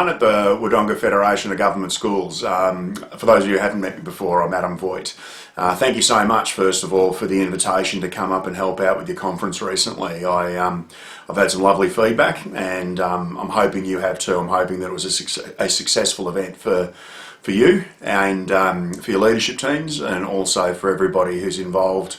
everyone at the Wodonga Federation of Government Schools. For those of you who haven't met me before, I'm Adam Voigt. Thank you so much, first of all, for the invitation to come up and help out with your conference recently. I've had some lovely feedback, and I'm hoping you have too. I'm hoping that it was a successful event for you and for your leadership teams, and also for everybody who's involved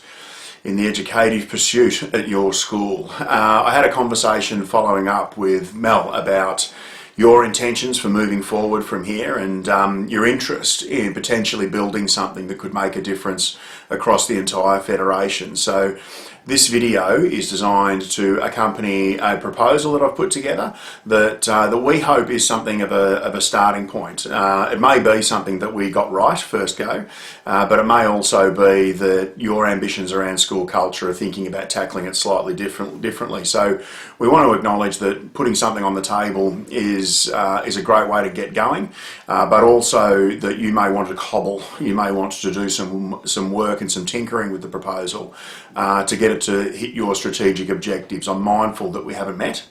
in the educative pursuit at your school. I had a conversation following up with Mel about your intentions for moving forward from here, and your interest in potentially building something that could make a difference across the entire Federation. So this video is designed to accompany a proposal that I've put together that we hope is something of a starting point. It may be something that we got right first go, but it may also be that your ambitions around school culture are thinking about tackling it slightly differently. So we want to acknowledge that putting something on the table is a great way to get going, but also that you may want to cobble, you may want to do some work and some tinkering with the proposal to get it to hit your strategic objectives. I'm mindful that we haven't met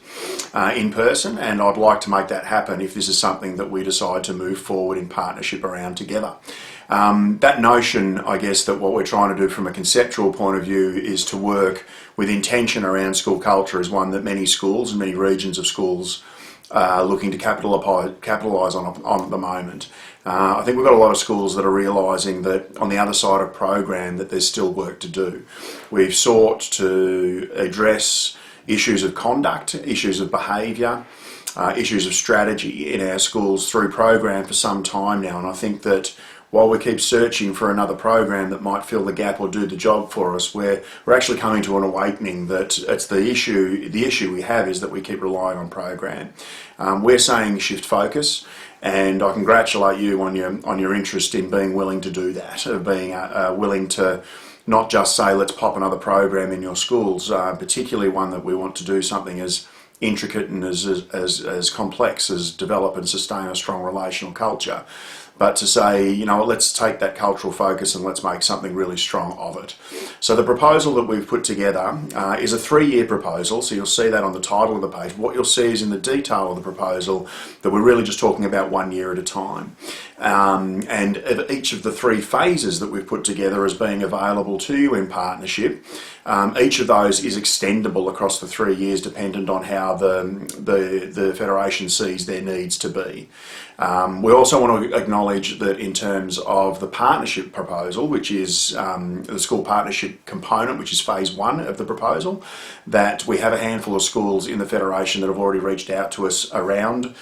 in person, and I'd like to make that happen if this is something that we decide to move forward in partnership around together. That notion, I guess, that what we're trying to do from a conceptual point of view is to work with intention around school culture is one that many schools and many regions of schools are looking to capitalise on at the moment. I think we've got a lot of schools that are realising that on the other side of program that there's still work to do. We've sought to address issues of conduct, issues of behaviour, issues of strategy in our schools through program for some time now, and I think that while we keep searching for another program that might fill the gap or do the job for us, we're actually coming to an awakening that it's the issue we have is that we keep relying on program. We're saying shift focus, and I congratulate you on your interest in being willing to do that, of being willing to not just say let's pop another program in your schools, particularly one that we want to do something as intricate and as complex as develop and sustain a strong relational culture, but to say, you know, let's take that cultural focus and let's make something really strong of it. So the proposal that we've put together is a 3-year proposal, so you'll see that on the title of the page. What you'll see is in the detail of the proposal that we're really just talking about 1 year at a time. And each of the 3 phases that we've put together as being available to you in partnership, each of those is extendable across the 3 years dependent on how the Federation sees their needs to be. We also want to acknowledge that in terms of the partnership proposal, which is the school partnership component, which is phase 1 of the proposal, that we have a handful of schools in the Federation that have already reached out to us around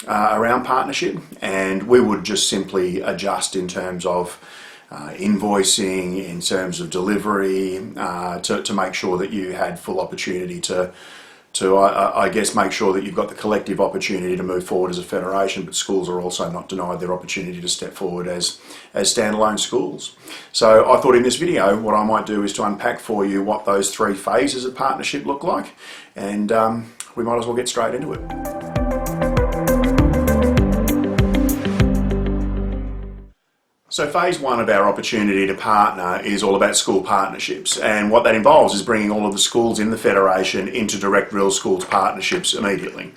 partnership, and we would just simply adjust in terms of invoicing, in terms of delivery, to make sure that you had full opportunity to I guess make sure that you've got the collective opportunity to move forward as a federation, but schools are also not denied their opportunity to step forward as standalone schools. So I thought in this video what I might do is to unpack for you what those 3 phases of partnership look like, and we might as well get straight into it. So phase 1 of our opportunity to partner is all about school partnerships, and what that involves is bringing all of the schools in the Federation into direct real schools partnerships immediately.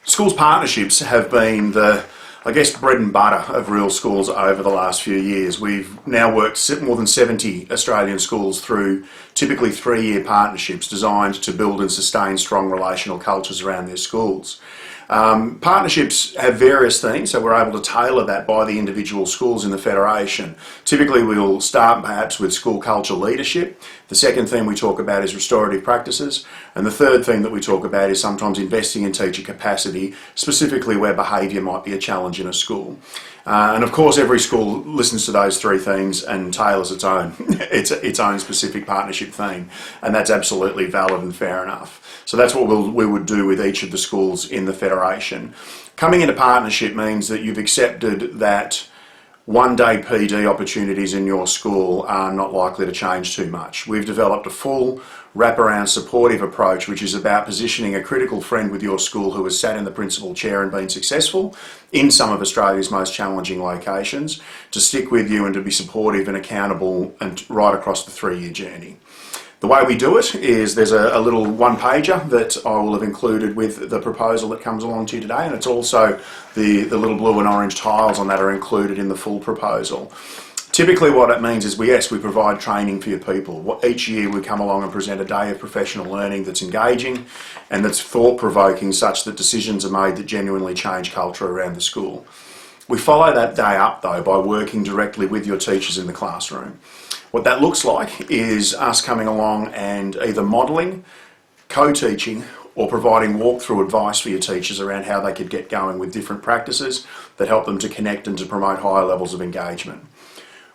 Schools partnerships have been the, I guess, bread and butter of real schools over the last few years. We've now worked more than 70 Australian schools through typically 3-year partnerships designed to build and sustain strong relational cultures around their schools. Partnerships have various things, so we're able to tailor that by the individual schools in the Federation. Typically we'll start perhaps with school culture leadership. The second thing we talk about is restorative practices, and the third thing that we talk about is sometimes investing in teacher capacity, specifically where behaviour might be a challenge in a school. And of course every school listens to those 3 things and tailors its own specific partnership theme, and that's absolutely valid and fair enough. So that's what we would do with each of the schools in the Federation. Coming into partnership means that you've accepted that 1-day PD opportunities in your school are not likely to change too much. We've developed a full wraparound supportive approach, which is about positioning a critical friend with your school who has sat in the principal chair and been successful in some of Australia's most challenging locations, to stick with you and to be supportive and accountable and right across the 3-year journey. The way we do it is there's a little one-pager that I will have included with the proposal that comes along to you today, and it's also the little blue and orange tiles on that are included in the full proposal. Typically what it means is we provide training for your people. Each year we come along and present a day of professional learning that's engaging and that's thought-provoking, such that decisions are made that genuinely change culture around the school. We follow that day up though by working directly with your teachers in the classroom. What that looks like is us coming along and either modelling, co-teaching, or providing walkthrough advice for your teachers around how they could get going with different practices that help them to connect and to promote higher levels of engagement.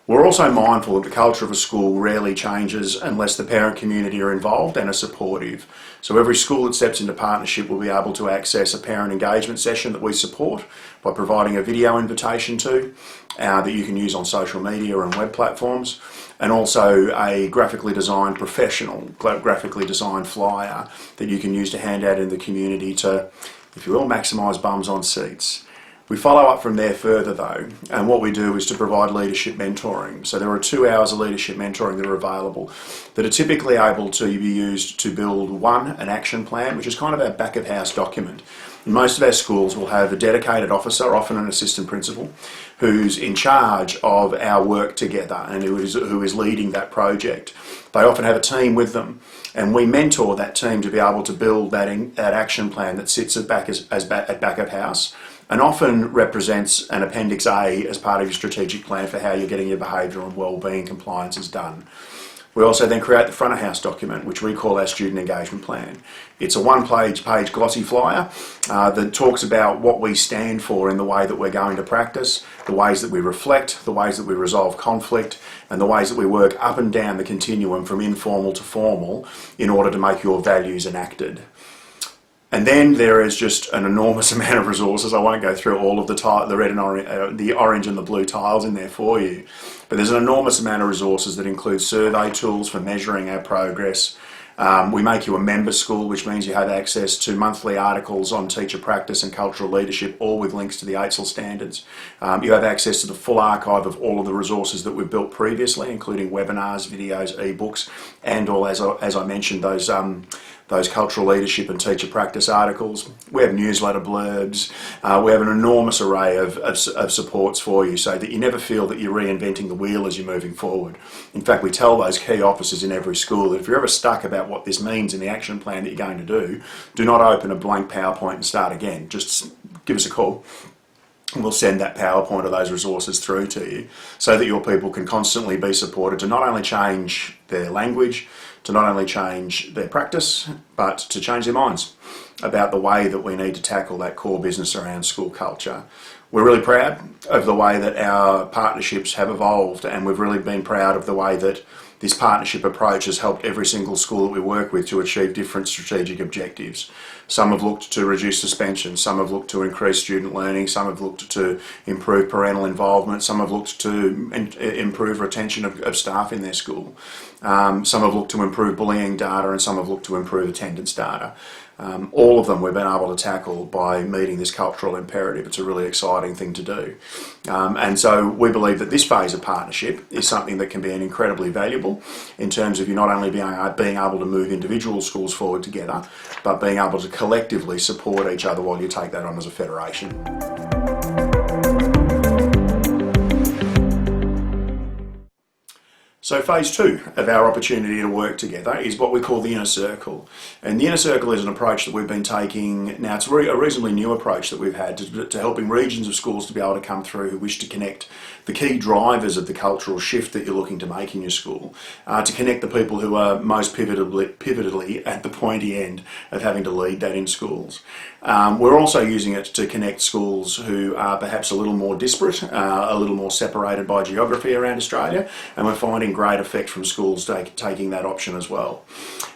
We're also mindful that the culture of a school rarely changes unless the parent community are involved and are supportive. So every school that steps into partnership will be able to access a parent engagement session that we support by providing a video invitation to that you can use on social media and web platforms, and also a graphically designed graphically designed flyer that you can use to hand out in the community to, if you will, maximise bums on seats. We follow up from there further though, and what we do is to provide leadership mentoring. So there are 2 hours of leadership mentoring that are available that are typically able to be used to build an action plan, which is kind of our back of house document. In most of our schools will have a dedicated officer, often an assistant principal, who's in charge of our work together and who is leading that project. They often have a team with them, and we mentor that team to be able to build that action plan that sits at back of house, and often represents an Appendix A as part of your strategic plan for how you're getting your behavioural and wellbeing compliances done. We also then create the front of house document, which we call our student engagement plan. It's a one-page glossy flyer that talks about what we stand for in the way that we're going to practice, the ways that we reflect, the ways that we resolve conflict, and the ways that we work up and down the continuum from informal to formal in order to make your values enacted. And then there is just an enormous amount of resources. I won't go through all of the red and orange, the orange and the blue tiles in there for you, but there's an enormous amount of resources that include survey tools for measuring our progress. We make you a member school, which means you have access to monthly articles on teacher practice and cultural leadership, all with links to the AITSL standards. You have access to the full archive of all of the resources that we've built previously, including webinars, videos, ebooks, and all, as I mentioned, those cultural leadership and teacher practice articles. We have newsletter blurbs. We have an enormous array of supports for you so that you never feel that you're reinventing the wheel as you're moving forward. In fact, we tell those key officers in every school that if you're ever stuck about what this means in the action plan that you're going to do not open a blank PowerPoint and start again. Just give us a call and we'll send that PowerPoint or those resources through to you so that your people can constantly be supported to not only change their language, to not only change their practice, but to change their minds about the way that we need to tackle that core business around school culture. We're really proud of the way that our partnerships have evolved, and we've really been proud of the way that this partnership approach has helped every single school that we work with to achieve different strategic objectives. Some have looked to reduce suspension, some have looked to increase student learning, some have looked to improve parental involvement, some have looked to improve retention of staff in their school. Some have looked to improve bullying data, and some have looked to improve attendance data. All of them we've been able to tackle by meeting this cultural imperative. It's a really exciting thing to do. And so we believe that this phase of partnership is something that can be incredibly valuable in terms of you not only being able to move individual schools forward together, but being able to collectively support each other while you take that on as a federation. So phase 2 of our opportunity to work together is what we call the inner circle. And the inner circle is an approach that we've been taking, now it's a reasonably new approach that we've had to helping regions of schools to be able to come through who wish to connect the key drivers of the cultural shift that you're looking to make in your school, to connect the people who are most pivotally at the pointy end of having to lead that in schools. We're also using it to connect schools who are perhaps a little more disparate, a little more separated by geography around Australia, and we're finding great effect from schools taking that option as well.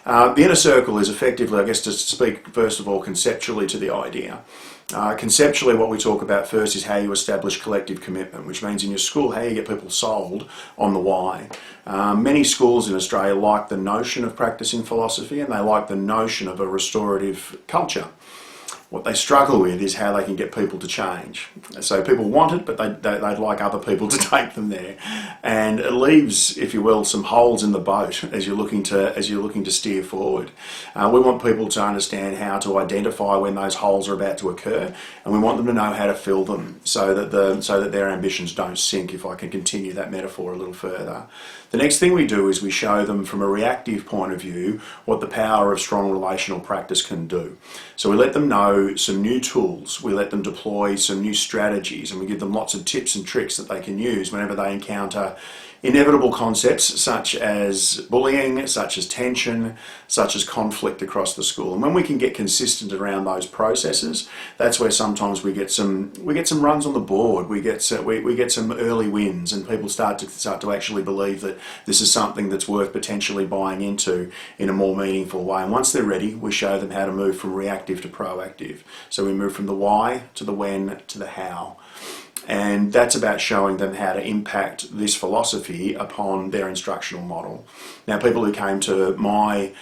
The inner circle is effectively, I guess, to speak first of all conceptually to the idea. Conceptually, what we talk about first is how you establish collective commitment, which means in your school how you get people sold on the why. Many schools in Australia like the notion of practicing philosophy, and they like the notion of a restorative culture. What they struggle with is how they can get people to change. So people want it, but they'd like other people to take them there, and it leaves, if you will, some holes in the boat as you're looking to steer forward. We want people to understand how to identify when those holes are about to occur, and we want them to know how to fill them so that their ambitions don't sink. If I can continue that metaphor a little further. The next thing we do is we show them from a reactive point of view what the power of strong relational practice can do. So we let them know some new tools, we let them deploy some new strategies, and we give them lots of tips and tricks that they can use whenever they encounter inevitable concepts such as bullying, such as tension, such as conflict across the school. And when we can get consistent around those processes, that's where sometimes we get some runs on the board, we get some early wins, and people start to actually believe that this is something that's worth potentially buying into in a more meaningful way. And once they're ready, we show them how to move from reactive to proactive. So we move from the why to the when to the how. And that's about showing them how to impact this philosophy upon their instructional model. Now, people who came to my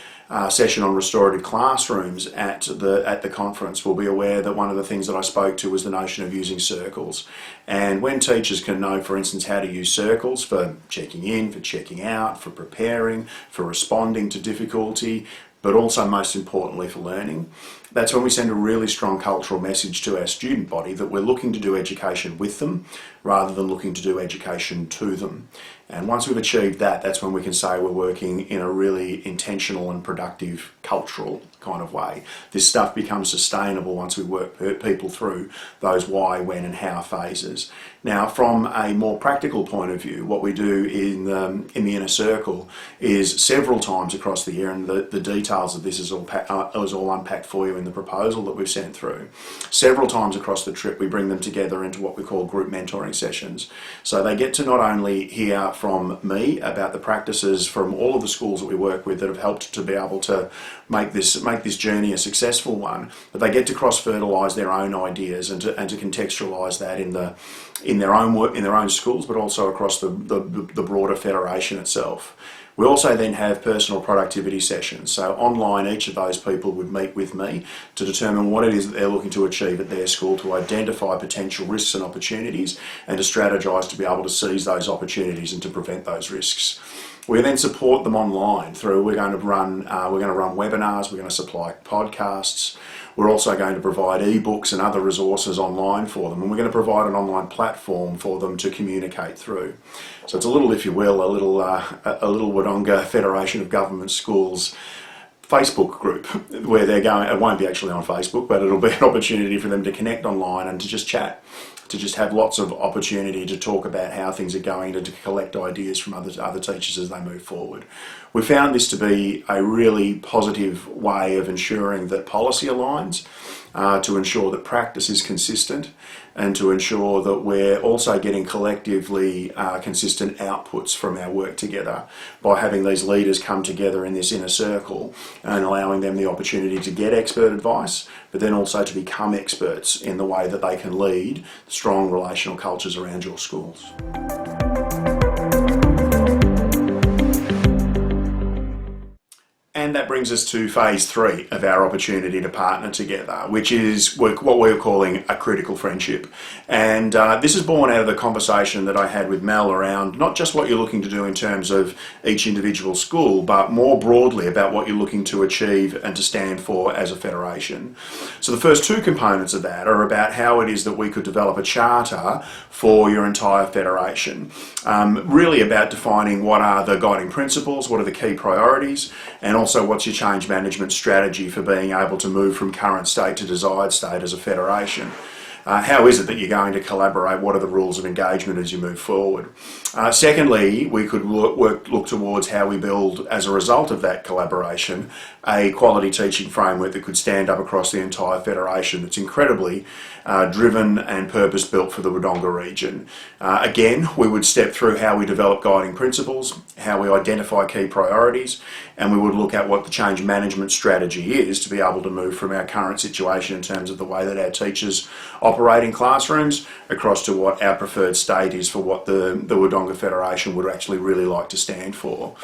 session on restorative classrooms at the conference will be aware that one of the things that I spoke to was the notion of using circles. And when teachers can know, for instance, how to use circles for checking in, for checking out, for preparing, for responding to difficulty, but also most importantly for learning, that's when we send a really strong cultural message to our student body that we're looking to do education with them rather than looking to do education to them. And once we've achieved that, that's when we can say we're working in a really intentional and productive cultural kind of way. This stuff becomes sustainable once we work people through those why, when and how phases. Now, from a more practical point of view, what we do in the inner circle is several times across the year, and the details of this is all unpacked for you in the proposal that we've sent through. Several times across the trip, we bring them together into what we call group mentoring sessions. So they get to not only hear from me about the practices from all of the schools that we work with that have helped to be able to make this journey a successful one, but they get to cross-fertilise their own ideas and to contextualise that in their own work, in their own schools, but also across the broader federation itself. We also then have personal productivity sessions. So online, each of those people would meet with me to determine what it is that they're looking to achieve at their school, to identify potential risks and opportunities, and to strategise to be able to seize those opportunities and to prevent those risks. We then support them online through, we're going to run webinars, we're going to supply podcasts. We're also going to provide ebooks and other resources online for them, and we're going to provide an online platform for them to communicate through. So it's a little, if you will, a little Wodonga Federation of Government Schools Facebook group where they're going. It won't be actually on Facebook, but it'll be an opportunity for them to connect online and to just chat, to just have lots of opportunity to talk about how things are going, to collect ideas from other teachers as they move forward. We found this to be a really positive way of ensuring that policy aligns, to ensure that practice is consistent, and to ensure that we're also getting collectively consistent outputs from our work together by having these leaders come together in this inner circle and allowing them the opportunity to get expert advice, but then also to become experts in the way that they can lead strong relational cultures around your schools. And that brings us to phase 3 of our opportunity to partner together, which is what we're calling a critical friendship. And this is born out of the conversation that I had with Mel around not just what you're looking to do in terms of each individual school, but more broadly about what you're looking to achieve and to stand for as a federation. So the first 2 components of that are about how it is that we could develop a charter for your entire federation. Really about defining what are the guiding principles, what are the key priorities, and also what's your change management strategy for being able to move from current state to desired state as a federation. How is it that you're going to collaborate? What are the rules of engagement as you move forward? Secondly, we could look towards how we build, as a result of that collaboration, a quality teaching framework that could stand up across the entire federation that's incredibly driven and purpose-built for the Wodonga region. Again, we would step through how we develop guiding principles, how we identify key priorities, and we would look at what the change management strategy is to be able to move from our current situation in terms of the way that our teachers operate in classrooms across to what our preferred state is for what the Wodonga Federation would actually really like to stand for.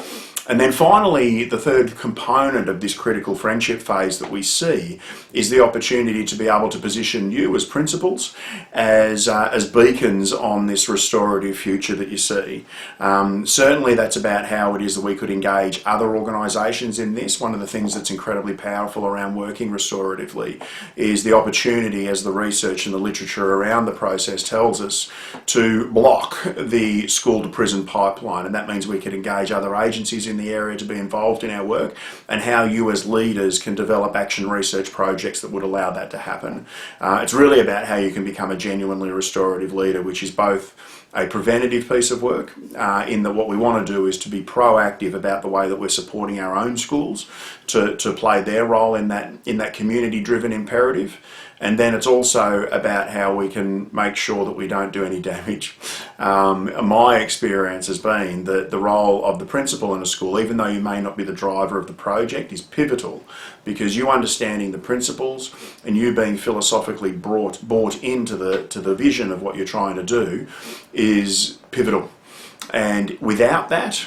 And then finally, the third component of this critical friendship phase that we see is the opportunity to be able to position you as principals as beacons on this restorative future that you see. Certainly that's about how it is that we could engage other organisations in this. One of the things that's incredibly powerful around working restoratively is the opportunity, as the research and the literature around the process tells us, to block the school to prison pipeline. And that means we could engage other agencies in the area to be involved in our work, and how you as leaders can develop action research projects that would allow that to happen. It's really about how you can become a genuinely restorative leader, which is both a preventative piece of work, in that what we want to do is to be proactive about the way that we're supporting our own schools to play their role in that community-driven imperative. And then it's also about how we can make sure that we don't do any damage. My experience has been that the role of the principal in a school, even though you may not be the driver of the project, is pivotal, because you understanding the principles and you being philosophically bought into the vision of what you're trying to do is pivotal. And without that,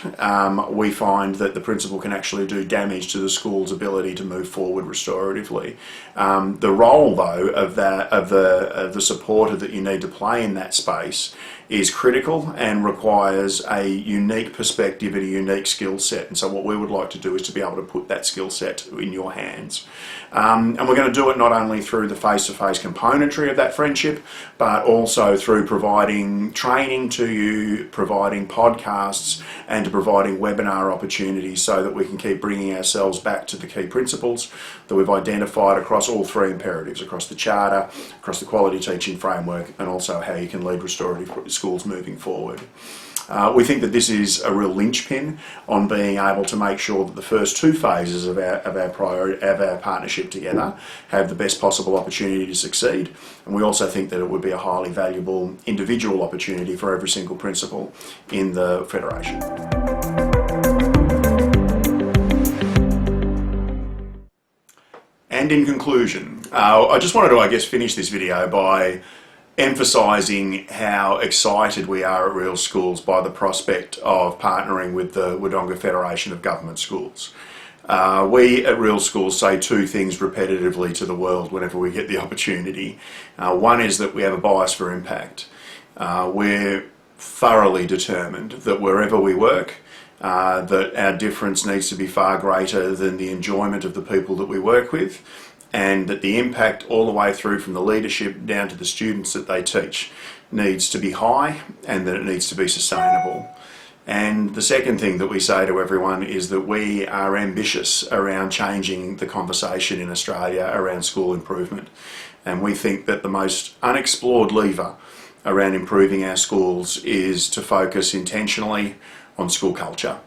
we find that the principal can actually do damage to the school's ability to move forward restoratively. The role, though, of the supporter that you need to play in that space is critical and requires a unique perspective and a unique skill set. And so what we would like to do is to be able to put that skill set in your hands. And we're going to do it not only through the face-to-face componentry of that friendship, but also through providing training to you, providing podcasts, and to providing webinar opportunities so that we can keep bringing ourselves back to the key principles that we've identified across all three imperatives, across the Charter, across the Quality Teaching Framework, and also how you can lead restorative schools moving forward. We think that this is a real linchpin on being able to make sure that the first two phases of our partnership together have the best possible opportunity to succeed. And we also think that it would be a highly valuable individual opportunity for every single principal in the Federation. And in conclusion, I just wanted to, finish this video by emphasising how excited we are at Real Schools by the prospect of partnering with the Wodonga Federation of Government Schools. We at Real Schools say two things repetitively to the world whenever we get the opportunity. One is that we have a bias for impact. We're thoroughly determined that wherever we work, that our difference needs to be far greater than the enjoyment of the people that we work with, and that the impact all the way through from the leadership down to the students that they teach needs to be high, and that it needs to be sustainable. And the second thing that we say to everyone is that we are ambitious around changing the conversation in Australia around school improvement. And we think that the most unexplored lever around improving our schools is to focus intentionally on school culture.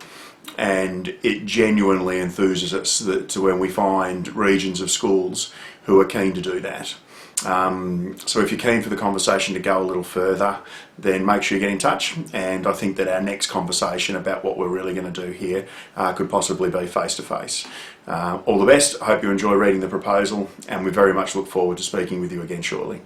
And it genuinely enthuses us to when we find regions of schools who are keen to do that. So if you're keen for the conversation to go a little further, then make sure you get in touch. And I think that our next conversation about what we're really going to do here could possibly be face-to-face. All the best. I hope you enjoy reading the proposal, and we very much look forward to speaking with you again shortly.